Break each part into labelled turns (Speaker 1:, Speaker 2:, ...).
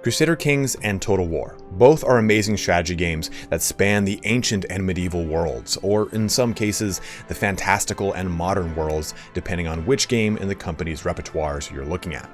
Speaker 1: Crusader Kings and Total War. Both are amazing strategy games that span the ancient and medieval worlds, or in some cases, the fantastical and modern worlds, depending on which game in the company's repertoires you're looking at.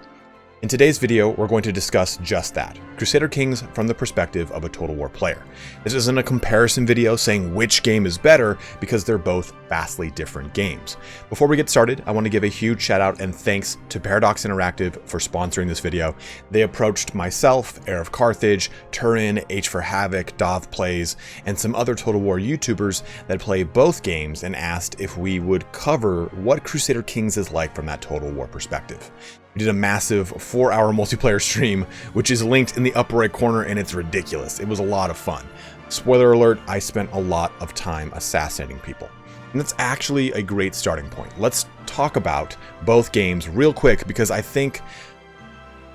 Speaker 1: In today's video, we're going to discuss just that, Crusader Kings from the perspective of a Total War player. This isn't a comparison video saying which game is better, because they're both vastly different games. Before we get started, I want to give a huge shout out and thanks to Paradox Interactive for sponsoring this video. They approached myself, Heir of Carthage, Turin, H for Havoc, Dov Plays, and some other Total War YouTubers that play both games and asked if we would cover what Crusader Kings is like from that Total War perspective. We did a massive 4-hour multiplayer stream, which is linked in the upper right corner, and it's ridiculous. It was a lot of fun. Spoiler alert, I spent a lot of time assassinating people. And that's actually a great starting point. Let's talk about both games real quick, because I think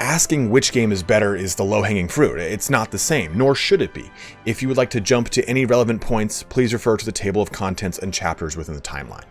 Speaker 1: asking which game is better is the low-hanging fruit. It's not the same, nor should it be. If you would like to jump to any relevant points, please refer to the table of contents and chapters within the timeline.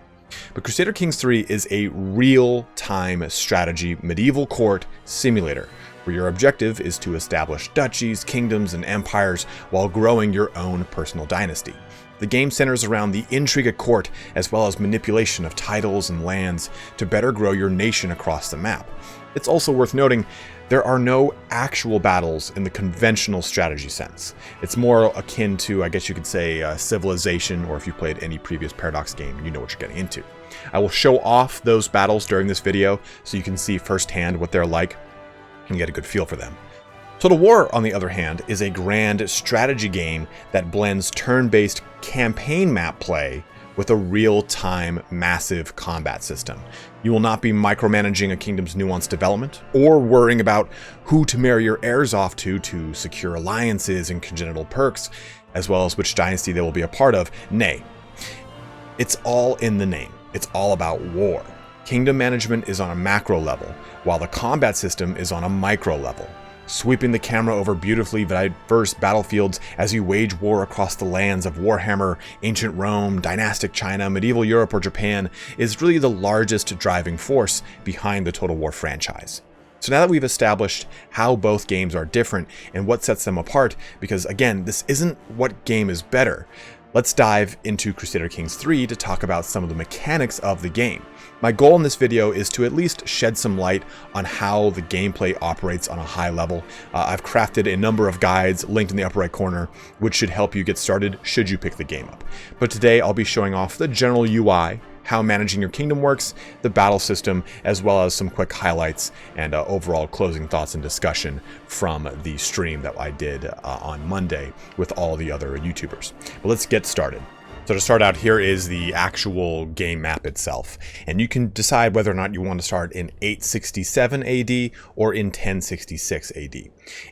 Speaker 1: But Crusader Kings 3 is a real-time strategy medieval court simulator, where your objective is to establish duchies, kingdoms, and empires while growing your own personal dynasty. The game centers around the intrigue at court, as well as manipulation of titles and lands to better grow your nation across the map. It's also worth noting there are no actual battles in the conventional strategy sense. It's more akin to, I guess you could say, Civilization, or if you played any previous Paradox game, you know what you're getting into. I will show off those battles during this video so you can see firsthand what they're like and get a good feel for them. Total War, on the other hand, is a grand strategy game that blends turn-based campaign map play with a real-time massive combat system. You will not be micromanaging a kingdom's nuanced development, or worrying about who to marry your heirs off to secure alliances and congenital perks, as well as which dynasty they will be a part of. Nay, it's all in the name. It's all about war. Kingdom management is on a macro level, while the combat system is on a micro level. Sweeping the camera over beautifully diverse battlefields as you wage war across the lands of Warhammer, ancient Rome, dynastic China, medieval Europe, or Japan is really the largest driving force behind the Total War franchise. So now that we've established how both games are different and what sets them apart, because again, this isn't what game is better, let's dive into Crusader Kings 3 to talk about some of the mechanics of the game. My goal in this video is to at least shed some light on how the gameplay operates on a high level. I've crafted a number of guides linked in the upper right corner, which should help you get started should you pick the game up. But today I'll be showing off the general UI, how managing your kingdom works, the battle system, as well as some quick highlights and overall closing thoughts and discussion from the stream that I did on Monday with all the other YouTubers. But let's get started. So to start out, here is the actual game map itself, and you can decide whether or not you want to start in 867 AD or in 1066 AD.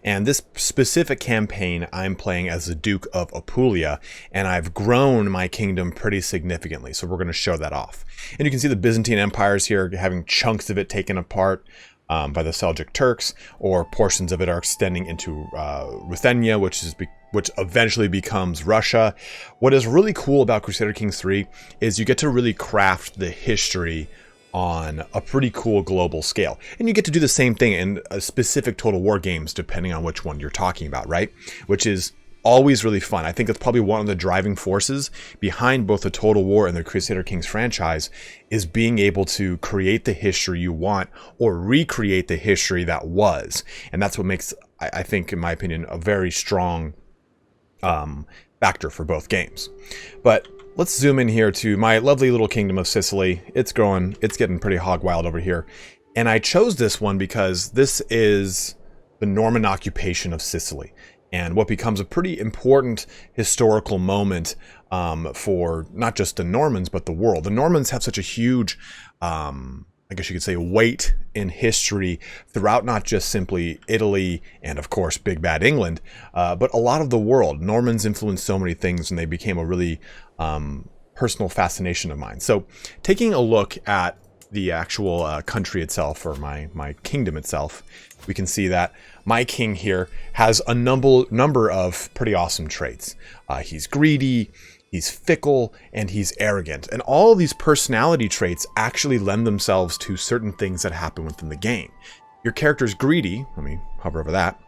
Speaker 1: And this specific campaign, I'm playing as the Duke of Apulia, and I've grown my kingdom pretty significantly, so we're going to show that off. And you can see the Byzantine empires here, having chunks of it taken apart by the Seljuk Turks, or portions of it are extending into Ruthenia, which eventually becomes Russia. What is really cool about Crusader Kings 3 is you get to really craft the history on a pretty cool global scale. And you get to do the same thing in specific Total War games, depending on which one you're talking about, right? Which is always really fun. I think that's probably one of the driving forces behind both the Total War and the Crusader Kings franchise, is being able to create the history you want or recreate the history that was. And that's what makes, I think, in my opinion, a very strong factor for both games. But let's zoom in here to my lovely little kingdom of Sicily. It's growing, it's getting pretty hog wild over here. And I chose this one because this is the Norman occupation of Sicily, and what becomes a pretty important historical moment for not just the Normans, but the world. The Normans have such a huge, I guess you could say, weight in history throughout not just simply Italy and, of course, Big Bad England, but a lot of the world. Normans influenced so many things, and they became a really personal fascination of mine. So taking a look at the actual country itself, or my kingdom itself, we can see that my king here has a number of pretty awesome traits. He's greedy, he's fickle, and he's arrogant. And all of these personality traits actually lend themselves to certain things that happen within the game. Your character's greedy, let me hover over that,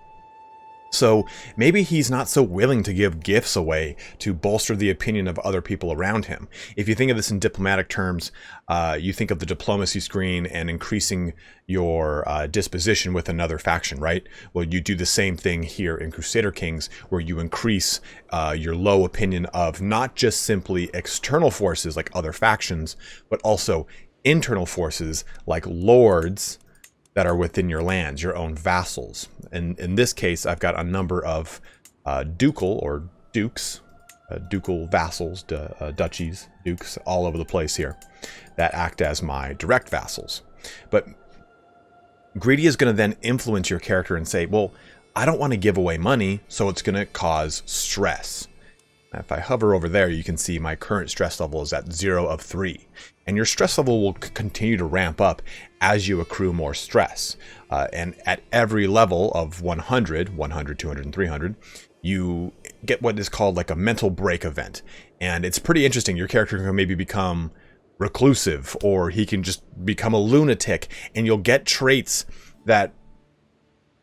Speaker 1: So maybe he's not so willing to give gifts away to bolster the opinion of other people around him. If you think of this in diplomatic terms, you think of the diplomacy screen and increasing your disposition with another faction, right? Well, you do the same thing here in Crusader Kings, where you increase your low opinion of not just simply external forces like other factions, but also internal forces like lords that are within your lands, your own vassals. And in this case, I've got a number of ducal or dukes, ducal vassals, duchies, dukes, all over the place here that act as my direct vassals. But greedy is going to then influence your character and say, well, I don't want to give away money, so it's going to cause stress. Now, if I hover over there, you can see my current stress level is at 0 of 3. And your stress level will continue to ramp up as you accrue more stress. And at every level of 100, 200, and 300, you get what is called like a mental break event. And it's pretty interesting. Your character can maybe become reclusive, or he can just become a lunatic, and you'll get traits that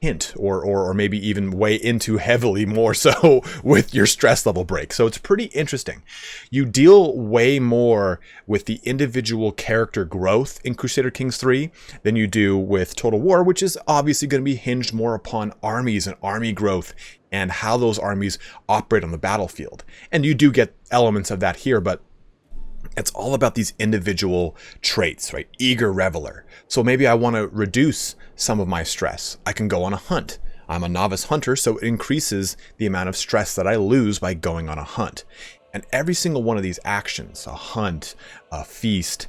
Speaker 1: hint or maybe even weigh into heavily more so with your stress level break. So it's pretty interesting. You deal way more with the individual character growth in Crusader Kings 3 than you do with Total War, which is obviously going to be hinged more upon armies and army growth and how those armies operate on the battlefield. And you do get elements of that here, but it's all about these individual traits, right? Eager reveler. So maybe I want to reduce some of my stress. I can go on a hunt. I'm a novice hunter, so it increases the amount of stress that I lose by going on a hunt. And every single one of these actions, a hunt, a feast,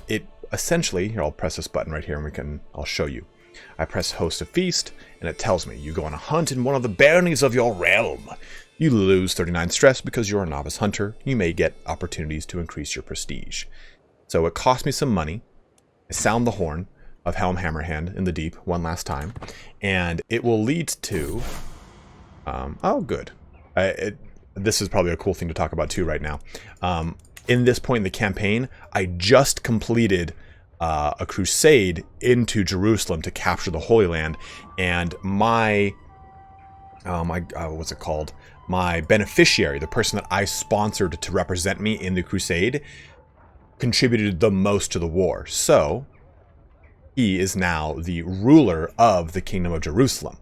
Speaker 1: it essentially, here, I'll press this button right here and I'll show you. I press host a feast and it tells me you go on a hunt in one of the baronies of your realm. You lose 39 stress because you're a novice hunter. You may get opportunities to increase your prestige. So it cost me some money. I sound the horn of Helm Hammerhand in the deep one last time, and it will lead to... oh, good. This is probably a cool thing to talk about too right now. In this point in the campaign, I just completed a crusade into Jerusalem to capture the Holy Land, and my what's it called? My beneficiary, the person that I sponsored to represent me in the crusade, contributed the most to the war. So he is now the ruler of the Kingdom of Jerusalem.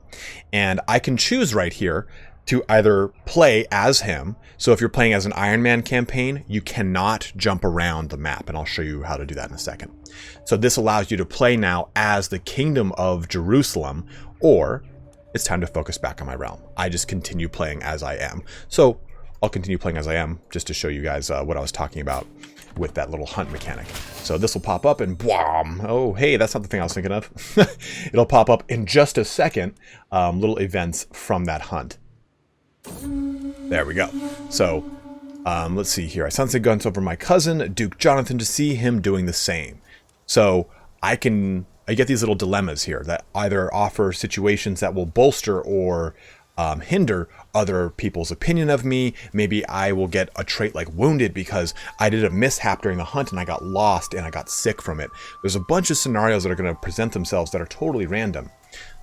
Speaker 1: And I can choose right here to either play as him. So if you're playing as an Iron Man campaign, you cannot jump around the map. And I'll show you how to do that in a second. So this allows you to play now as the Kingdom of Jerusalem, or it's time to focus back on my realm. I just continue playing as I am. So I'll continue playing as I am just to show you guys what I was talking about with that little hunt mechanic. So this will pop up and bwam. Oh, hey, that's not the thing I was thinking of. It'll pop up in just a second, little events from that hunt. There we go. So let's see here. I sunset guns over my cousin, Duke Jonathan, to see him doing the same. So I get these little dilemmas here that either offer situations that will bolster or hinder other people's opinion of me. Maybe I will get a trait like wounded because I did a mishap during the hunt and I got lost and I got sick from it. There's a bunch of scenarios that are going to present themselves that are totally random.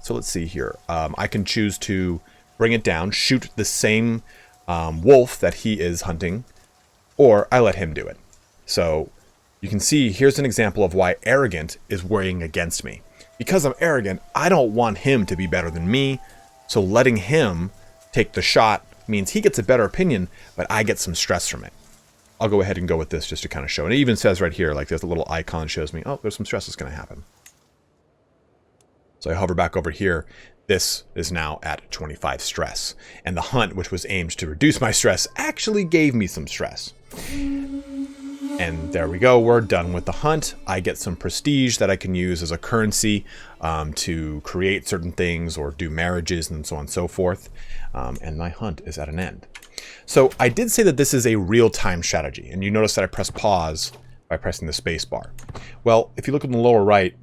Speaker 1: So let's see here. I can choose to bring it down, shoot the same wolf that he is hunting, or I let him do it. So you can see here's an example of why arrogant is working against me. Because I'm arrogant, I don't want him to be better than me. So letting him take the shot means he gets a better opinion, but I get some stress from it. I'll go ahead and go with this just to kind of show. And it even says right here, like there's a little icon shows me, oh, there's some stress that's going to happen. So I hover back over here. This is now at 25 stress. And the hunt, which was aimed to reduce my stress, actually gave me some stress. And there we go, we're done with the hunt. I get some prestige that I can use as a currency to create certain things or do marriages and so on and so forth. And my hunt is at an end. So I did say that this is a real-time strategy, and you notice that I press pause by pressing the space bar. Well, if you look in the lower right,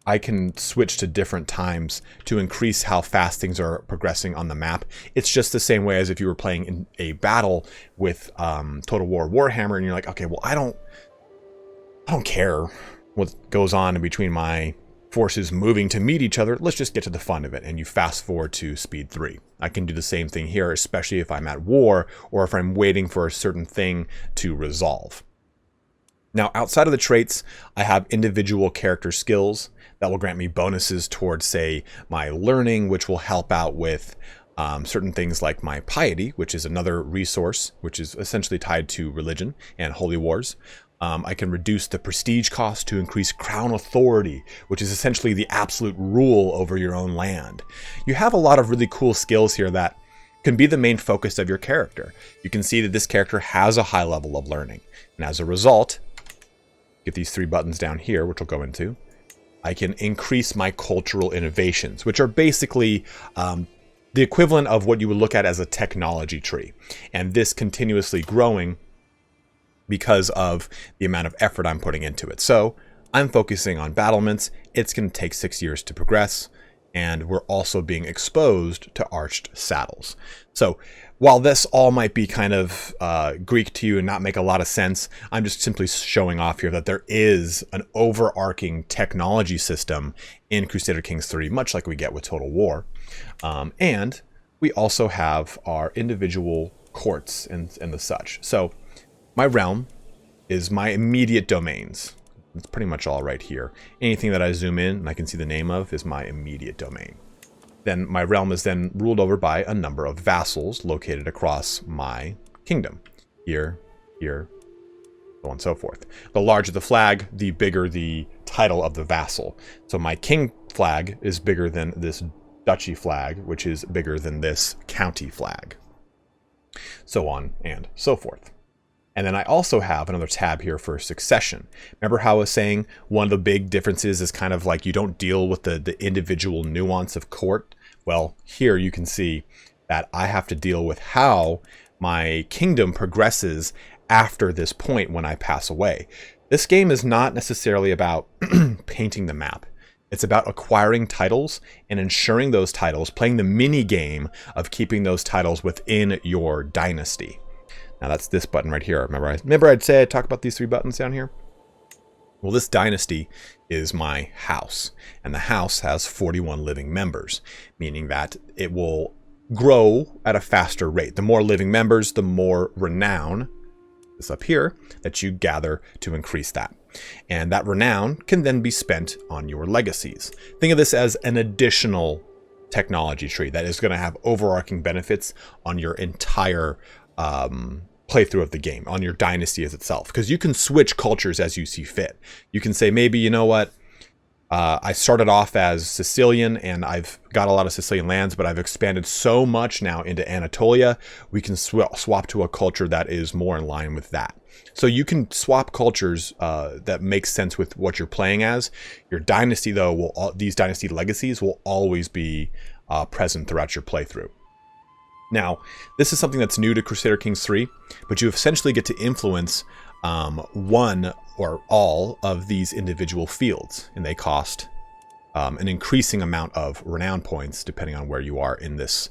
Speaker 1: I can switch to different times to increase how fast things are progressing on the map. It's just the same way as if you were playing in a battle with Total War Warhammer, and you're like, okay, well, I don't care what goes on in between my forces moving to meet each other, let's just get to the fun of it, and you fast forward to speed 3. I can do the same thing here, especially if I'm at war or if I'm waiting for a certain thing to resolve. Now, outside of the traits, I have individual character skills that will grant me bonuses towards, say, my learning, which will help out with certain things like my piety, which is another resource, which is essentially tied to religion and holy wars. I can reduce the prestige cost to increase crown authority, which is essentially the absolute rule over your own land. You have a lot of really cool skills here that can be the main focus of your character. You can see that this character has a high level of learning. And as a result, get these 3 buttons down here, which we'll go into, I can increase my cultural innovations, which are basically the equivalent of what you would look at as a technology tree. And this continuously growing because of the amount of effort I'm putting into it. So I'm focusing on battlements. It's going to take 6 years to progress. And we're also being exposed to arched saddles. So while this all might be kind of Greek to you and not make a lot of sense, I'm just simply showing off here that there is an overarching technology system in Crusader Kings 3, much like we get with Total War. And we also have our individual courts and the such. So my realm is my immediate domains. It's pretty much all right here. Anything that I zoom in and I can see the name of is my immediate domain. Then my realm is then ruled over by a number of vassals located across my kingdom. Here, here, so on and so forth. The larger the flag, the bigger the title of the vassal. So my king flag is bigger than this duchy flag, which is bigger than this county flag. So on and so forth. And then I also have another tab here for succession. Remember how I was saying one of the big differences is kind of like you don't deal with the individual nuance of court? Well, here you can see that I have to deal with how my kingdom progresses after this point when I pass away. This game is not necessarily about painting the map. It's about acquiring titles and ensuring those titles, playing the mini game of keeping those titles within your dynasty. Now that's this button right here. Remember I'd say I'd talk about these 3 buttons down here? Well, this dynasty is my house, and the house has 41 living members, meaning that it will grow at a faster rate. The more living members, the more renown, this up here, that you gather to increase that. And that renown can then be spent on your legacies. Think of this as an additional technology tree that is going to have overarching benefits on your entire playthrough of the game, on your dynasty as itself, because you can switch cultures as you see fit. You can say, maybe, you know what, I started off as Sicilian and I've got a lot of Sicilian lands, but I've expanded so much now into Anatolia, we can swap to a culture that is more in line with that. So you can swap cultures that make sense with what you're playing as. Your dynasty, though, these dynasty legacies will always be present throughout your playthrough. Now, this is something that's new to Crusader Kings 3, but you essentially get to influence one or all of these individual fields, and they cost an increasing amount of renown points depending on where you are in this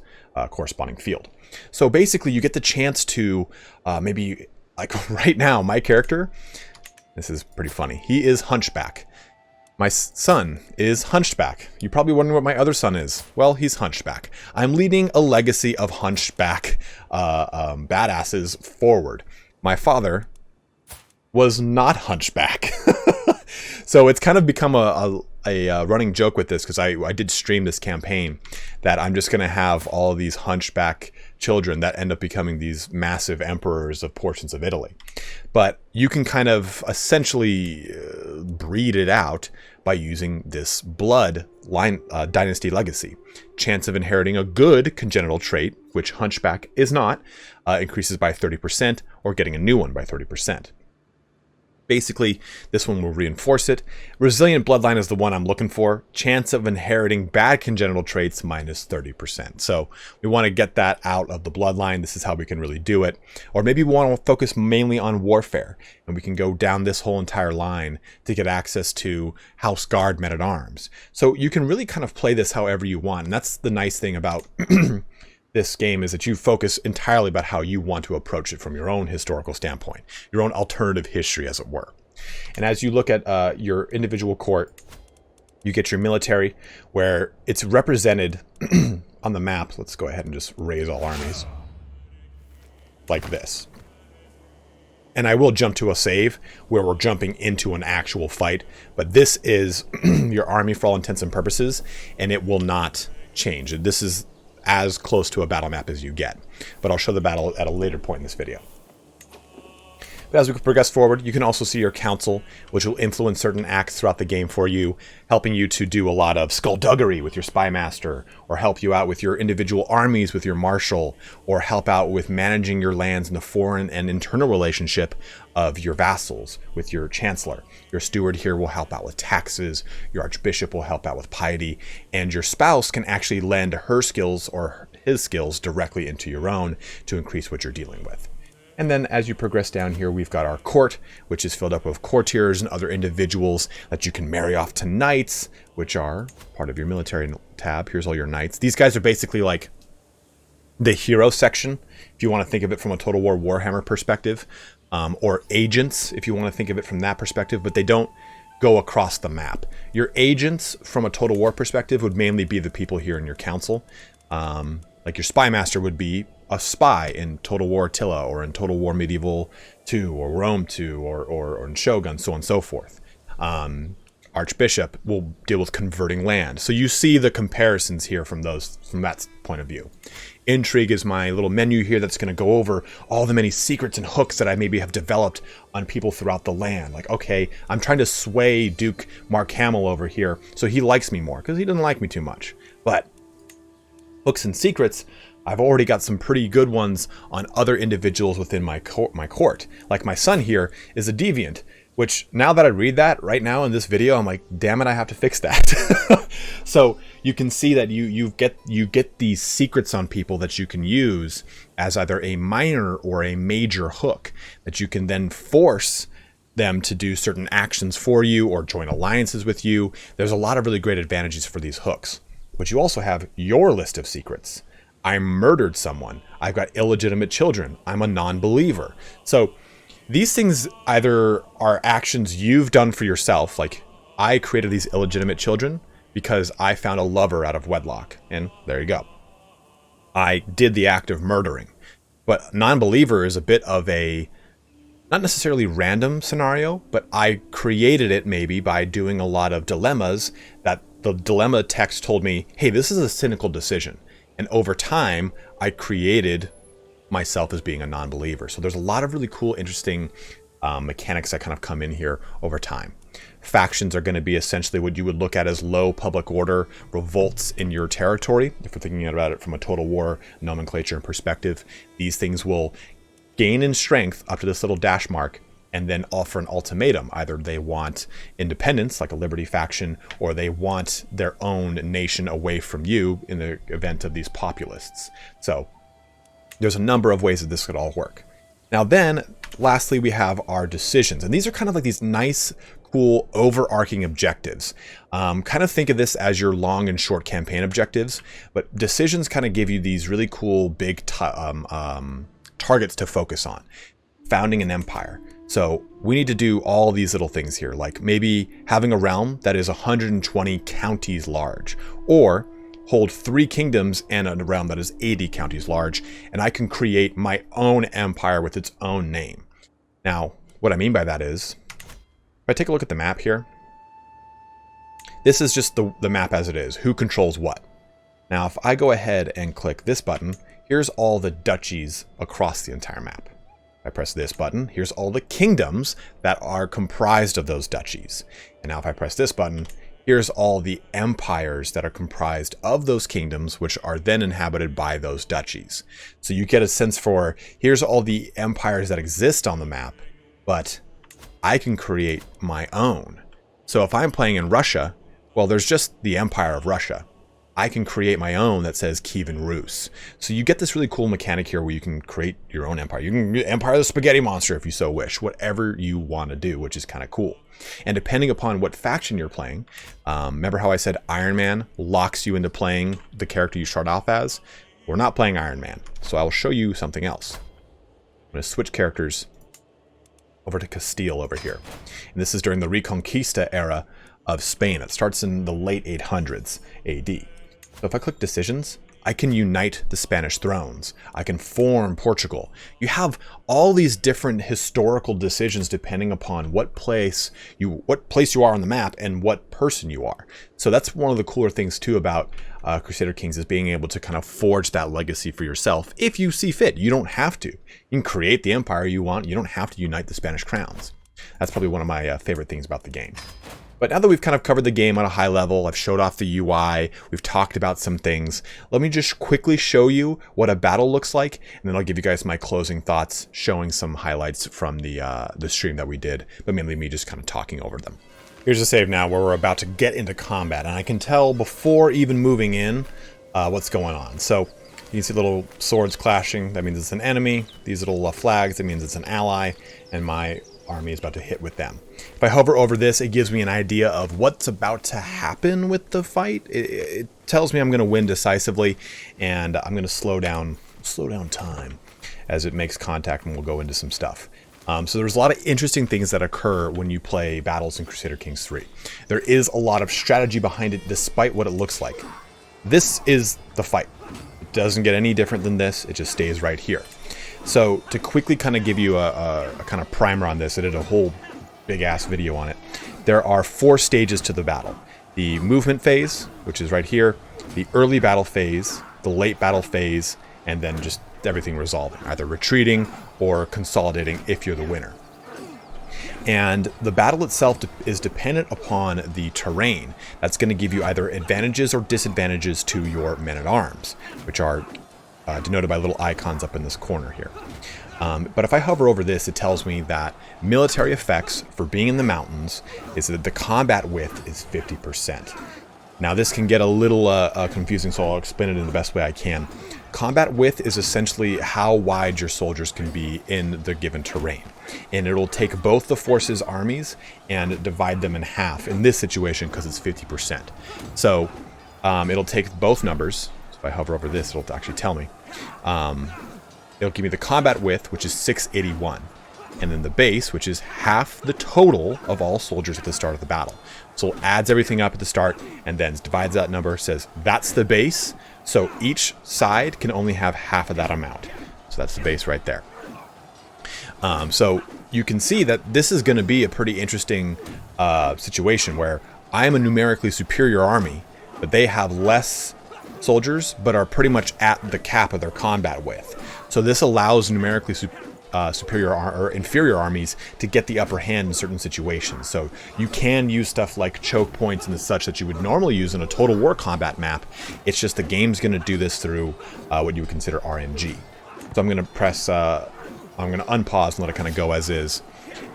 Speaker 1: corresponding field. So basically, you get the chance to maybe, like right now, my character, this is pretty funny, he is Hunchback. My son is Hunchback. You're probably wondering what my other son is. Well, he's Hunchback. I'm leading a legacy of Hunchback badasses forward. My father was not Hunchback. So it's kind of become a running joke with this, because I did stream this campaign that I'm just going to have all of these Hunchback children that end up becoming these massive emperors of portions of Italy. But you can kind of essentially breed it out by using this blood line dynasty legacy. Chance of inheriting a good congenital trait, which Hunchback is not, increases by 30%, or getting a new one by 30%. Basically, this one will reinforce it. Resilient bloodline is the one I'm looking for. Chance of inheriting bad congenital traits minus 30%. So we want to get that out of the bloodline. This is how we can really do it. Or maybe we want to focus mainly on warfare, and we can go down this whole entire line to get access to House Guard men-at-arms. So you can really kind of play this however you want. And that's the nice thing about this game, is that you focus entirely about how you want to approach it from your own historical standpoint, your own alternative history, as it were. And as you look at your individual court, You get your military, where it's represented on the map. Let's go ahead and just raise all armies like this. And I will jump to a save where we're jumping into an actual fight, but this is your army for all intents and purposes, and it will not change. This is as close to a battle map as you get, but I'll show the battle at a later point in this video. But as we progress forward, you can also see your council, which will influence certain acts throughout the game for you, helping you to do a lot of skullduggery with your spy master, or help you out with your individual armies with your marshal, or help out with managing your lands in the foreign and internal relationship of your vassals with your chancellor. Your steward here will help out with taxes, your archbishop will help out with piety, and your spouse can actually lend her skills or his skills directly into your own to increase what you're dealing with. And then as you progress down here, we've got our court, which is filled up with courtiers and other individuals that you can marry off to knights, which are part of your military tab. Here's all your knights. These guys are basically like the hero section, if you want to think of it from a Total War Warhammer perspective, or agents, if you want to think of it from that perspective, but they don't go across the map. Your agents from a Total War perspective would mainly be the people here in your council. Like your spy master would be a spy in Total War Attila, or in Total War Medieval 2, or Rome 2, or in Shogun, so on and so forth. Archbishop will deal with converting land. So you see the comparisons here from that point of view. Intrigue is my little menu here that's going to go over all the many secrets and hooks that I maybe have developed on people throughout the land. Like, okay, I'm trying to sway Duke Mark Hamill over here so he likes me more, because he doesn't like me too much. But hooks and secrets, I've already got some pretty good ones on other individuals within my court. Like my son here is a deviant, which now that I read that right now in this video, I'm like, damn it, I have to fix that. So you can see that you get these secrets on people that you can use as either a minor or a major hook that you can then force them to do certain actions for you or join alliances with you. There's a lot of really great advantages for these hooks. But you also have your list of secrets. I murdered someone. I've got illegitimate children. I'm a non-believer. So these things either are actions you've done for yourself, like I created these illegitimate children because I found a lover out of wedlock, and there you go. I did the act of murdering. But non-believer is a bit of a, not necessarily random scenario, but I created it maybe by doing a lot of dilemmas that the dilemma text told me, hey, this is a cynical decision. And over time, I created myself as being a non-believer. So there's a lot of really cool, interesting mechanics that kind of come in here over time. Factions are going to be essentially what you would look at as low public order revolts in your territory. If we're thinking about it from a Total War nomenclature and perspective, these things will gain in strength up to this little dash mark and then offer an ultimatum. Either they want independence, like a Liberty faction, or they want their own nation away from you in the event of these populists. So there's a number of ways that this could all work. Now then, lastly, we have our decisions. And these are kind of like these nice, cool, overarching objectives. Kind of think of this as your long and short campaign objectives, but decisions kind of give you these really cool, big targets to focus on. Founding an empire. So we need to do all these little things here, like maybe having a realm that is 120 counties large, or hold 3 kingdoms and a realm that is 80 counties large, and I can create my own empire with its own name. Now, what I mean by that is, if I take a look at the map here, this is just the map as it is, who controls what. Now, if I go ahead and click this button, here's all the duchies across the entire map. I press this button, here's all the kingdoms that are comprised of those duchies. And now if I press this button, here's all the empires that are comprised of those kingdoms, which are then inhabited by those duchies. So you get a sense for, here's all the empires that exist on the map, but I can create my own. So if I'm playing in Russia, well, there's just the Empire of Russia. I can create my own that says Kievan Rus. So you get this really cool mechanic here where you can create your own empire. You can Empire the Spaghetti Monster if you so wish, whatever you want to do, which is kind of cool. And depending upon what faction you're playing, remember how I said Iron Man locks you into playing the character you start off as? We're not playing Iron Man, so I will show you something else. I'm going to switch characters over to Castile over here. And this is during the Reconquista era of Spain. It starts in the late 800s AD. So if I click decisions, I can unite the Spanish thrones. I can form Portugal. You have all these different historical decisions depending upon what place you are on the map and what person you are. So that's one of the cooler things too about Crusader Kings, is being able to kind of forge that legacy for yourself if you see fit. You don't have to. You can create the empire you want. You don't have to unite the Spanish crowns. That's probably one of my favorite things about the game. But now that we've kind of covered the game on a high level, I've showed off the UI, we've talked about some things, let me just quickly show you what a battle looks like, and then I'll give you guys my closing thoughts, showing some highlights from the stream that we did, but mainly me just kind of talking over them. Here's a save now where we're about to get into combat, and I can tell before even moving in what's going on. So you can see little swords clashing, that means it's an enemy. These little flags, that means it's an ally, and my army is about to hit with them. If I hover over this, it gives me an idea of what's about to happen with the fight. It tells me I'm going to win decisively, and I'm going to slow down time as it makes contact, and we'll go into some stuff. So there's a lot of interesting things that occur when you play battles in Crusader Kings 3. There is a lot of strategy behind it, despite what it looks like. This is the fight. It doesn't get any different than this. It just stays right here. So to quickly kind of give you a kind of primer on this, I did a whole big ass video on it. There are 4 stages to the battle. The movement phase, which is right here, the early battle phase, the late battle phase, and then just everything resolving, either retreating or consolidating if you're the winner. And the battle itself is dependent upon the terrain. That's going to give you either advantages or disadvantages to your men-at-arms, which are denoted by little icons up in this corner here. But if I hover over this, it tells me that military effects for being in the mountains is that the combat width is 50%. Now this can get a little confusing, so I'll explain it in the best way I can. Combat width is essentially how wide your soldiers can be in the given terrain. And it'll take both the forces' armies and divide them in half in this situation because it's 50%. So it'll take both numbers. So if I hover over this, it'll actually tell me. It'll give me the combat width, which is 681. And then the base, which is half the total of all soldiers at the start of the battle. So it adds everything up at the start and then divides that number, says that's the base. So each side can only have half of that amount. So that's the base right there. So you can see that this is going to be a pretty interesting situation where I am a numerically superior army, but they have less soldiers, but are pretty much at the cap of their combat width. So this allows numerically superior or inferior armies to get the upper hand in certain situations. So you can use stuff like choke points and such that you would normally use in a total war combat map. It's just the game's going to do this through what you would consider RNG. So I'm going to press, I'm going to unpause and let it kind of go as is.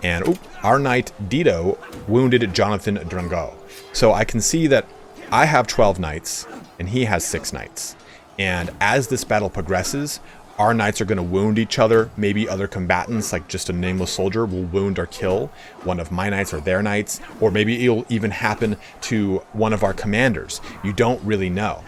Speaker 1: And our knight Dido wounded Jonathan Drango. So I can see that I have 12 knights and he has 6 knights. And as this battle progresses, our knights are going to wound each other. Maybe other combatants, like just a nameless soldier, will wound or kill one of my knights or their knights. Or maybe it'll even happen to one of our commanders. You don't really know.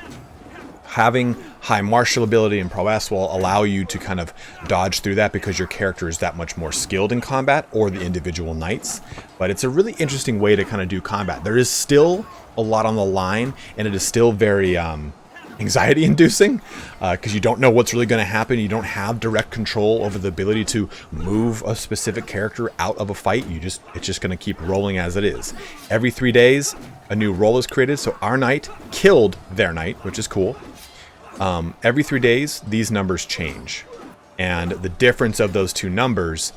Speaker 1: Having high martial ability and prowess will allow you to kind of dodge through that because your character is that much more skilled in combat, or the individual knights. But it's a really interesting way to kind of do combat. There is still a lot on the line, and it is still very anxiety inducing because you don't know what's really going to happen. You don't have direct control over the ability to move a specific character out of a fight. It's just going to keep rolling as it is. Every 3 days, a new role is created. So our knight killed their knight, which is cool. Every 3 days, these numbers change. And the difference of those two numbers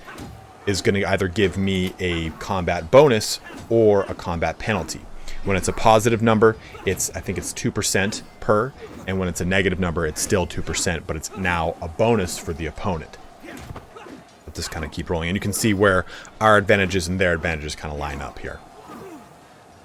Speaker 1: is going to either give me a combat bonus or a combat penalty. When it's a positive number, I think it's 2% per, and when it's a negative number, it's still 2%, but it's now a bonus for the opponent. But just kind of keep rolling, and you can see where our advantages and their advantages kind of line up here.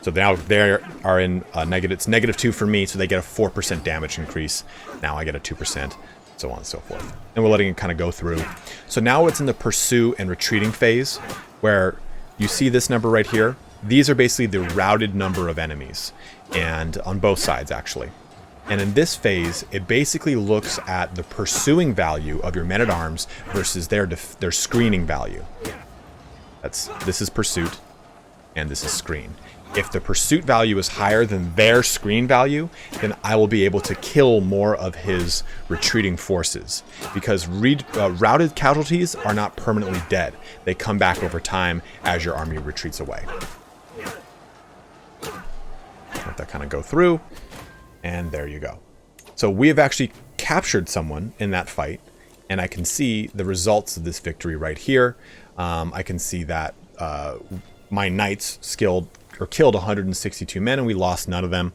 Speaker 1: So now they are in negative. It's -2 for me, so they get a 4% damage increase. Now I get a 2%, so on and so forth. And we're letting it kind of go through. So now it's in the pursue and retreating phase, where you see this number right here. These are basically the routed number of enemies, and on both sides actually. And in this phase, it basically looks at the pursuing value of your men-at-arms versus their screening value. This is pursuit, and this is screen. If the pursuit value is higher than their screen value, then I will be able to kill more of his retreating forces, because routed casualties are not permanently dead. They come back over time as your army retreats away. Let that kind of go through, and there you go. So we have actually captured someone in that fight, and I can see the results of this victory right here. I can see that my knights killed 162 men, and we lost none of them.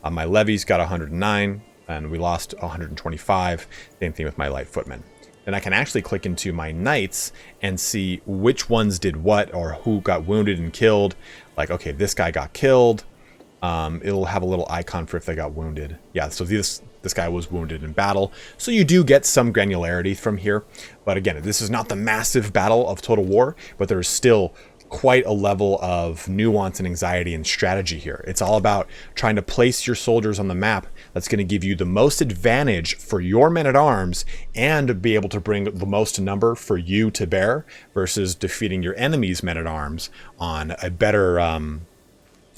Speaker 1: My levies got 109, and we lost 125. Same thing with my light footmen. Then I can actually click into my knights and see which ones did what, or who got wounded and killed. Like, okay, this guy got killed. It'll have a little icon for if they got wounded. Yeah, so this guy was wounded in battle. So you do get some granularity from here. But again, this is not the massive battle of Total War, but there's still quite a level of nuance and anxiety and strategy here. It's all about trying to place your soldiers on the map that's going to give you the most advantage for your men-at-arms and be able to bring the most number for you to bear, versus defeating your enemy's men-at-arms on a better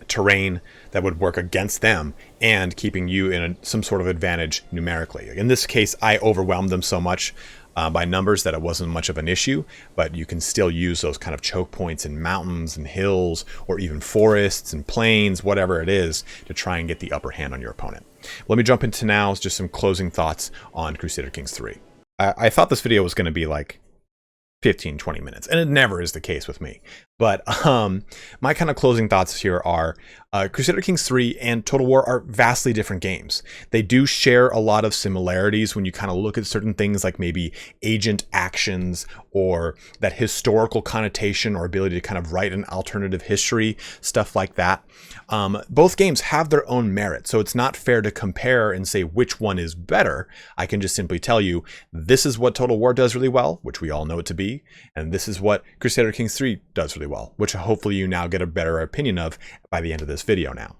Speaker 1: terrain that would work against them and keeping you in some sort of advantage numerically. In this case, I overwhelmed them so much by numbers that it wasn't much of an issue, but you can still use those kind of choke points in mountains and hills, or even forests and plains, whatever it is, to try and get the upper hand on your opponent. Let me jump into now just some closing thoughts on Crusader Kings 3. I thought this video was going to be like 15-20 minutes, and it never is the case with me. But my kind of closing thoughts here are Crusader Kings 3 and Total War are vastly different games. They do share a lot of similarities when you kind of look at certain things, like maybe agent actions, or that historical connotation or ability to kind of write an alternative history, stuff like that. Both games have their own merit, so it's not fair to compare and say which one is better. I can just simply tell you, this is what Total War does really well, which we all know it to be, and this is what Crusader Kings 3 does really well, which hopefully you now get a better opinion of by the end of this video now.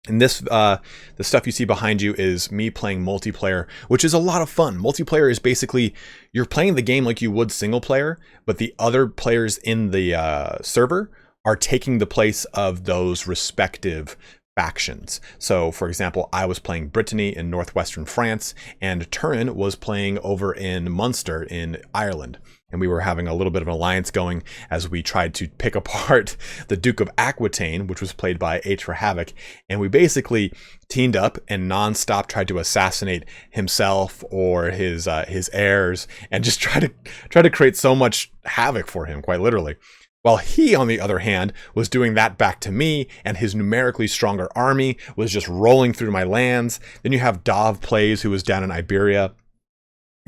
Speaker 1: And this, the stuff you see behind you is me playing multiplayer, which is a lot of fun. Multiplayer is basically, you're playing the game like you would single player, but the other players in the server are taking the place of those respective factions. So for example, I was playing Brittany in northwestern France, and Turin was playing over in Munster in Ireland. And we were having a little bit of an alliance going as we tried to pick apart the Duke of Aquitaine, which was played by H for Havoc. And we basically teamed up and nonstop tried to assassinate himself or his heirs, and just try to create so much havoc for him, quite literally. While he, on the other hand, was doing that back to me, and his numerically stronger army was just rolling through my lands. Then you have Dov Plays, who was down in Iberia,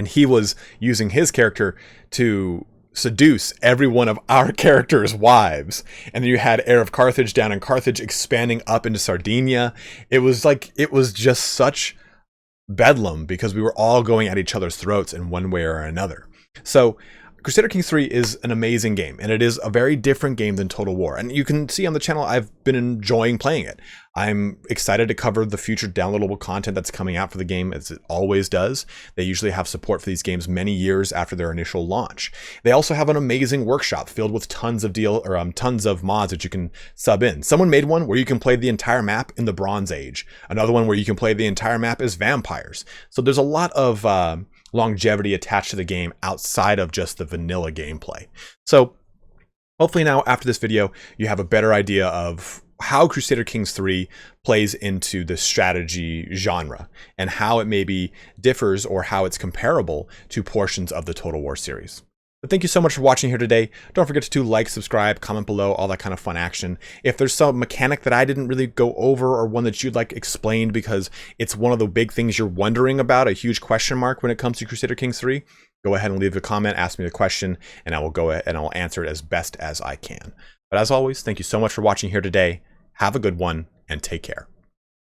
Speaker 1: and he was using his character to seduce every one of our characters' wives. And then you had Heir of Carthage down in Carthage, expanding up into Sardinia. It was just such bedlam, because we were all going at each other's throats in one way or another. So Crusader Kings 3 is an amazing game, and it is a very different game than Total War. And you can see on the channel, I've been enjoying playing it. I'm excited to cover the future downloadable content that's coming out for the game, as it always does. They usually have support for these games many years after their initial launch. They also have an amazing workshop filled with tons of mods that you can sub in. Someone made one where you can play the entire map in the Bronze Age. Another one where you can play the entire map as vampires. So there's a lot of longevity attached to the game outside of just the vanilla gameplay. So hopefully now, after this video, you have a better idea of how Crusader Kings 3 plays into the strategy genre, and how it maybe differs, or how it's comparable to portions of the Total War series. But thank you so much for watching here today. Don't forget to like, subscribe, comment below, all that kind of fun action. If there's some mechanic that I didn't really go over, or one that you'd like explained because it's one of the big things you're wondering about, a huge question mark when it comes to Crusader Kings 3, go ahead and leave a comment, ask me the question, and I will go ahead and I'll answer it as best as I can. But as always, thank you so much for watching here today. Have a good one, and take care.